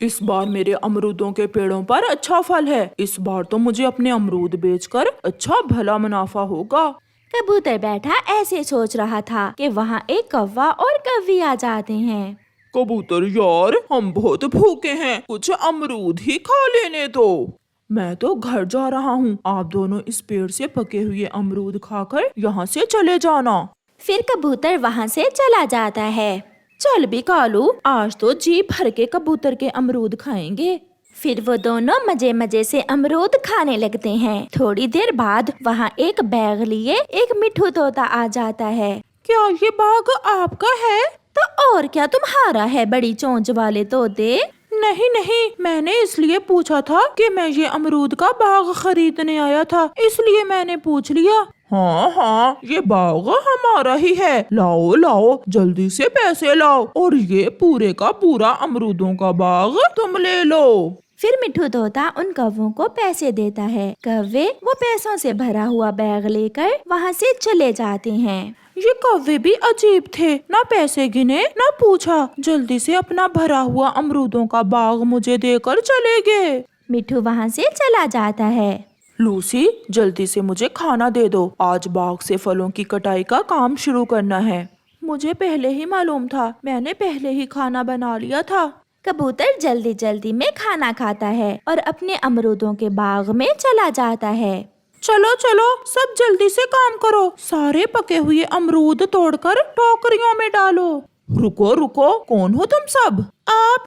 इस बार मेरे अमरूदों के पेड़ों पर अच्छा फल है। इस बार तो मुझे अपने अमरूद बेचकर अच्छा भला मुनाफा होगा। कबूतर बैठा ऐसे सोच रहा था कि वहाँ एक कौवा और कौवी आ जाते हैं। कबूतर यार, हम बहुत भूखे हैं, कुछ अमरूद ही खा लेने दो। मैं तो घर जा रहा हूँ, आप दोनों इस पेड़ से पके हुए अमरूद खाकर यहाँ से चले जाना। फिर कबूतर वहाँ से चला जाता है। चल भी कालू, आज तो जी भर के कबूतर के अमरूद खाएंगे। फिर वो दोनों मजे मजे से अमरूद खाने लगते हैं। थोड़ी देर बाद वहाँ एक बैग लिए एक मिठू तोता आ जाता है। क्या ये बाग आपका है? तो और क्या तुम्हारा है, बड़ी चोंच वाले तोते? नहीं नहीं, मैंने इसलिए पूछा था कि मैं ये अमरूद का बाग खरीदने आया था, इसलिए मैंने पूछ लिया। हाँ हाँ, ये बाग हमारा ही है। लाओ लाओ, जल्दी से पैसे लाओ और ये पूरे का पूरा अमरूदों का बाग तुम ले लो। फिर मिठू तोता उन कौवों को पैसे देता है। कौवे वो पैसों से भरा हुआ बैग लेकर वहाँ से चले जाते हैं। ये कौवे भी अजीब थे, ना पैसे गिने ना पूछा, जल्दी से अपना भरा हुआ अमरूदों का बाग मुझे देकर चले गए। मिठू वहाँ से चला जाता है। लूसी, जल्दी से मुझे खाना दे दो, आज बाग से फलों की कटाई का काम शुरू करना है। मुझे पहले ही मालूम था, मैंने पहले ही खाना बना लिया था। कबूतर जल्दी जल्दी में खाना खाता है और अपने अमरूदों के बाग में चला जाता है। चलो चलो, सब जल्दी से काम करो, सारे पके हुए अमरूद तोड़कर टोकरियों में डालो। रुको रुको, कौन हो तुम सब?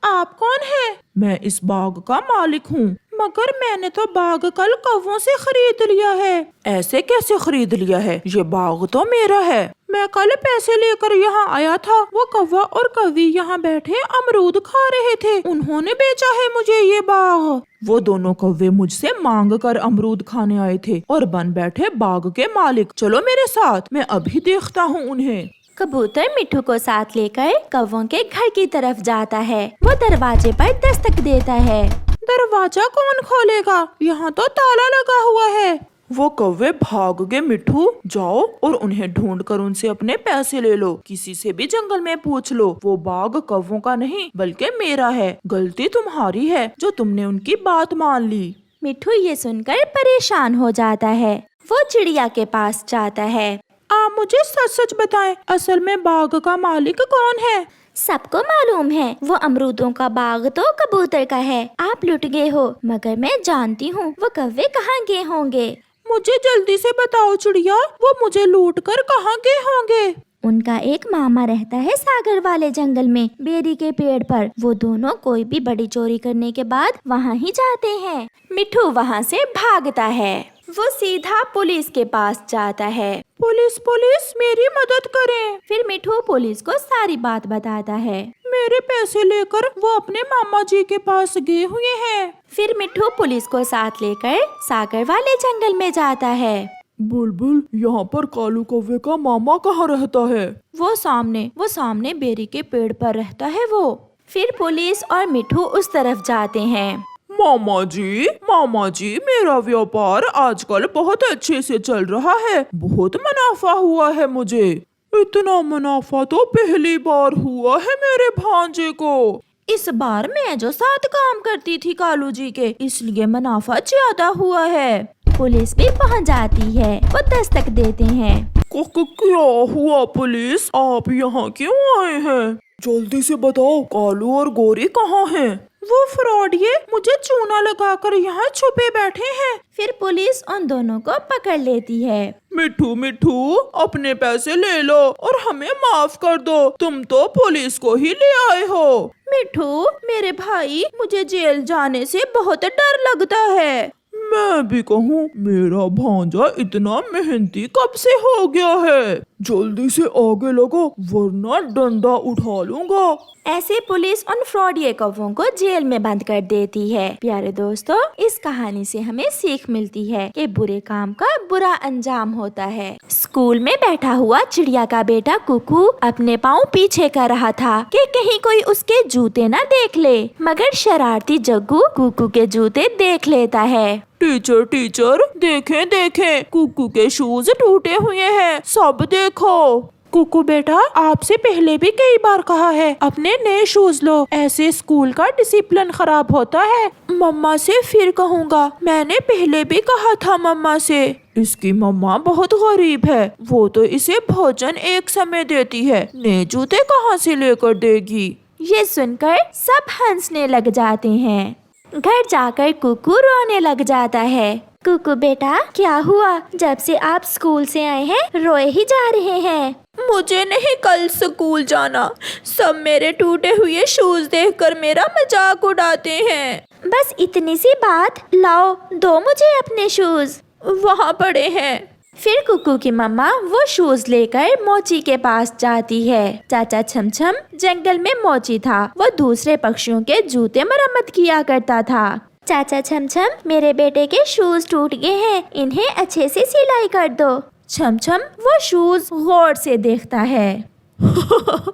आप कौन है? मैं इस बाग का मालिक हूँ, मगर मैंने तो बाग कल कौवों से खरीद लिया है। ऐसे कैसे खरीद लिया है? ये बाग तो मेरा है। मैं कल पैसे लेकर यहाँ आया था, वो कौवा और कौवी यहाँ बैठे अमरूद खा रहे थे, उन्होंने बेचा है मुझे ये बाग। वो दोनों कौवे मुझसे मांग कर अमरूद खाने आए थे और बन बैठे बाग के मालिक। चलो मेरे साथ, मैं अभी देखता हूँ उन्हें। कबूतर मिठू को साथ लेकर कौवों के घर की तरफ जाता है। वो दरवाजे पर दस्तक देता है। दरवाजा कौन खोलेगा? यहाँ तो ताला लगा हुआ है। वो कौवे भाग गए। मिठू, जाओ और उन्हें ढूंढ कर उनसे अपने पैसे ले लो। किसी से भी जंगल में पूछ लो, वो बाग कौवों का नहीं बल्कि मेरा है। गलती तुम्हारी है जो तुमने उनकी बात मान ली। मिठू ये सुनकर परेशान हो जाता है। वो चिड़िया के पास जाता है। आप मुझे सच सच बताएं, असल में बाग का मालिक कौन है? सबको मालूम है, वो अमरूदों का बाग तो कबूतर का है। आप लुट गए हो, मगर मैं जानती हूँ वो कौवे कहाँ गए होंगे। मुझे जल्दी से बताओ चिड़िया, वो मुझे लूट कर कहाँ गए होंगे? उनका एक मामा रहता है सागर वाले जंगल में, बेरी के पेड़ पर। वो दोनों कोई भी बड़ी चोरी करने के बाद वहाँ ही जाते हैं। मिठू वहाँ से भागता है। वो सीधा पुलिस के पास जाता है। पुलिस पुलिस, मेरी मदद करें। फिर मिठू पुलिस को सारी बात बताता है। मेरे पैसे लेकर वो अपने मामा जी के पास गए हुए हैं। फिर मिठू पुलिस को साथ लेकर सागर वाले जंगल में जाता है। बुलबुल, यहाँ पर कालू कौवे का मामा कहाँ रहता है? वो सामने बेरी के पेड़ पर रहता है वो। फिर पुलिस और मिठू उस तरफ जाते हैं। मामा जी, मेरा व्यापार आजकल बहुत अच्छे से चल रहा है, बहुत मुनाफा हुआ है मुझे। इतना मुनाफा तो पहली बार हुआ है मेरे भांजे को। इस बार मैं जो साथ काम करती थी कालू जी के, इसलिए मुनाफा ज्यादा हुआ है। पुलिस भी पहुंच जाती है। वो दस्तक देते हैं। क्या हुआ पुलिस, आप यहाँ क्यों आए हैं? जल्दी से बताओ, कालू और गोरी कहाँ हैं? वो फ्रॉडिये मुझे चूना लगाकर यहाँ छुपे बैठे हैं। फिर पुलिस उन दोनों को पकड़ लेती है। मिठू, अपने पैसे ले लो और हमें माफ कर दो, तुम तो पुलिस को ही ले आए हो। मिठू मेरे भाई, मुझे जेल जाने से बहुत डर लगता है। मैं भी कहूँ, मेरा भांजा इतना मेहनती कब से हो गया है। जल्दी से आगे लगो वरना डंडा उठा लूंगा। ऐसे पुलिस उन फ्रॉडिये कौवों को जेल में बंद कर देती है। प्यारे दोस्तों, इस कहानी से हमें सीख मिलती है कि बुरे काम का बुरा अंजाम होता है। स्कूल में बैठा हुआ चिड़िया का बेटा कुकू अपने पाँव पीछे कर रहा था कि कहीं कोई उसके जूते न देख ले, मगर शरारती जग्गू कुकू के जूते देख लेता है। टीचर, देखें, कुकू के शूज टूटे हुए हैं, सब देखो। कुकू बेटा, आपसे पहले भी कई बार कहा है अपने नए शूज लो, ऐसे स्कूल का डिसिप्लिन खराब होता है। मम्मा से फिर कहूँगा, मैंने पहले भी कहा था मम्मा से। इसकी मम्मा बहुत गरीब है, वो तो इसे भोजन एक समय देती है, नए जूते कहाँ से लेकर देगी। ये सुनकर सब हंसने लग जाते हैं। घर जाकर कुकू रोने लग जाता है। कुकू बेटा, क्या हुआ? जब से आप स्कूल से आए हैं रोए ही जा रहे हैं। मुझे नहीं कल स्कूल जाना, सब मेरे टूटे हुए शूज देखकर मेरा मजाक उड़ाते हैं। बस इतनी सी बात, लाओ दो मुझे अपने शूज। वहाँ पड़े हैं। फिर कुकू की मम्मा वो शूज लेकर मोची के पास जाती है। चाचा छमछम जंगल में मोची था, वो दूसरे पक्षियों के जूते मरम्मत किया करता था। चाचा छमछम, मेरे बेटे के शूज टूट गए हैं, इन्हें अच्छे से सिलाई कर दो। छमछम वो शूज गौर से देखता है।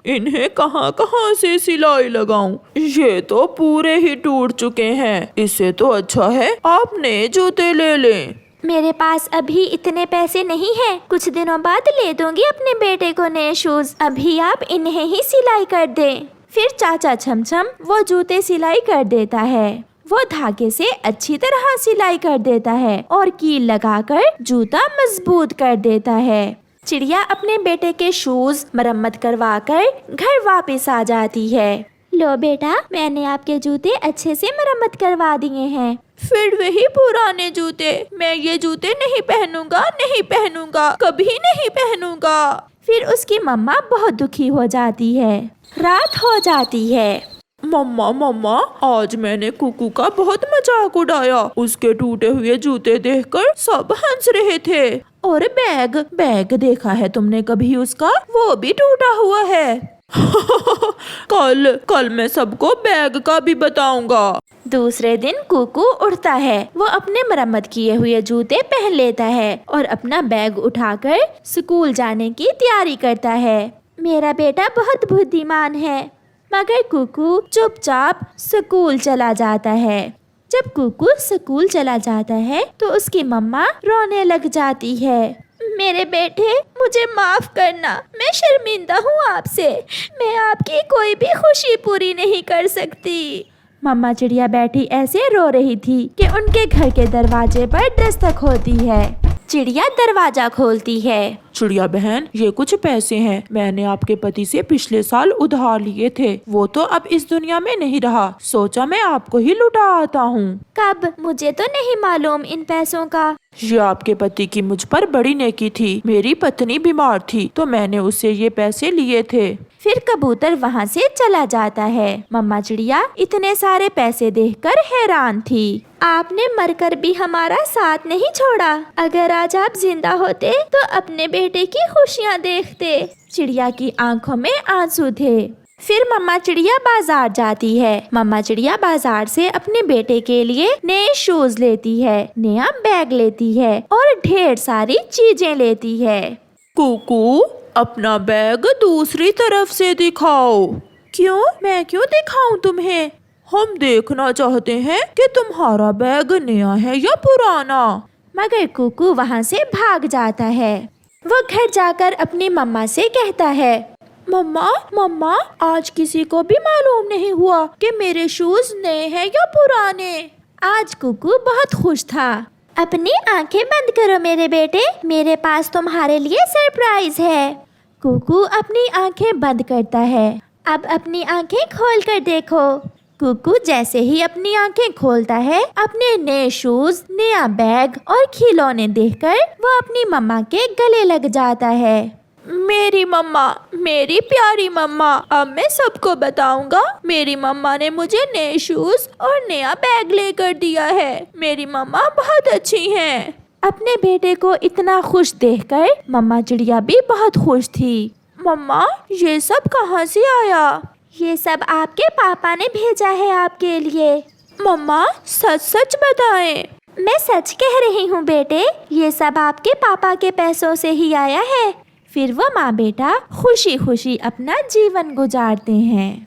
इन्हें कहाँ कहाँ से सिलाई लगाऊं? ये तो पूरे ही टूट चुके हैं। इससे तो अच्छा है आप नए जूते ले लें। मेरे पास अभी इतने पैसे नहीं हैं, कुछ दिनों बाद ले दूंगी अपने बेटे को नए शूज, अभी आप इन्हें ही सिलाई कर दें। फिर चाचा छमछम वो जूते सिलाई कर देता है। वो धागे से अच्छी तरह सिलाई कर देता है और कील लगाकर जूता मजबूत कर देता है। चिड़िया अपने बेटे के शूज मरम्मत करवाकर घर वापस आ जाती है। लो बेटा, मैंने आपके जूते अच्छे से मरम्मत करवा दिए हैं। फिर वही पुराने जूते, मैं ये जूते नहीं पहनूंगा, नहीं पहनूंगा, कभी नहीं पहनूंगा। फिर उसकी मम्मा बहुत दुखी हो जाती है। रात हो जाती है। मम्मा मम्मा, आज मैंने कुकू का बहुत मजाक उड़ाया, उसके टूटे हुए जूते देखकर सब हंस रहे थे। और बैग बैग देखा है तुमने कभी उसका? वो भी टूटा हुआ है। कल मैं सबको बैग का भी बताऊंगा। दूसरे दिन कुकू उठता है। वो अपने मरम्मत किए हुए जूते पहन लेता है और अपना बैग उठाकर स्कूल जाने की तैयारी करता है। मेरा बेटा बहुत बुद्धिमान है। मगर कुकू चुपचाप स्कूल चला जाता है। जब कुकू स्कूल चला जाता है तो उसकी मम्मा रोने लग जाती है। मेरे बेटे, मुझे माफ करना, मैं शर्मिंदा हूँ आपसे, मैं आपकी कोई भी खुशी पूरी नहीं कर सकती। मम्मा चिड़िया बैठी ऐसे रो रही थी कि उनके घर के दरवाजे पर दस्तक होती है। चिड़िया दरवाजा खोलती है। चिड़िया बहन, ये कुछ पैसे हैं, मैंने आपके पति से पिछले साल उधार लिए थे, वो तो अब इस दुनिया में नहीं रहा, सोचा मैं आपको ही लुटा आता हूँ। कब? मुझे तो नहीं मालूम इन पैसों का। ये आपके पति की मुझ पर बड़ी नेकी थी, मेरी पत्नी बीमार थी तो मैंने उससे ये पैसे लिए थे। फिर कबूतर वहाँ से चला जाता है। मम्मा चिड़िया इतने सारे पैसे देखकर हैरान थी। आपने मरकर भी हमारा साथ नहीं छोड़ा, अगर आज आप जिंदा होते तो अपने बेटे की खुशियाँ देखते। चिड़िया की आंखों में आंसू थे। फिर मम्मा चिड़िया बाजार जाती है। मम्मा चिड़िया बाजार से अपने बेटे के लिए नए शूज लेती है, नया बैग लेती है और ढेर सारी चीजें लेती है। कुकू, अपना बैग दूसरी तरफ से दिखाओ। क्यों? मैं क्यों दिखाऊं तुम्हें? हम देखना चाहते हैं कि तुम्हारा बैग नया है या पुराना। मगर कुकू वहाँ से भाग जाता है। वो घर जाकर अपनी मम्मा से कहता है, मम्मा मम्मा, आज किसी को भी मालूम नहीं हुआ कि मेरे शूज नए हैं या पुराने। आज कुकू बहुत खुश था। अपनी आंखें बंद करो मेरे बेटे, मेरे पास तुम्हारे लिए सरप्राइज है। कुकू अपनी आंखें बंद करता है। अब अपनी आंखें खोल कर देखो। कुकू जैसे ही अपनी आंखें खोलता है, अपने नए शूज, नया बैग और खिलौने देखकर वो अपनी मम्मा के गले लग जाता है। मेरी मम्मा, मेरी प्यारी मम्मा, अब मैं सबको बताऊंगा, मेरी मम्मा ने मुझे नए शूज और नया बैग लेकर दिया है। मेरी मम्मा बहुत अच्छी हैं। अपने बेटे को इतना खुश देखकर मम्मा चिड़िया भी बहुत खुश थी। मम्मा, ये सब कहाँ से आया? ये सब आपके पापा ने भेजा है आपके लिए। मम्मा, सच सच बताएं। मैं सच कह रही हूँ बेटे, ये सब आपके पापा के पैसों से ही आया है। फिर वो माँ बेटा खुशी खुशी अपना जीवन गुजारते हैं।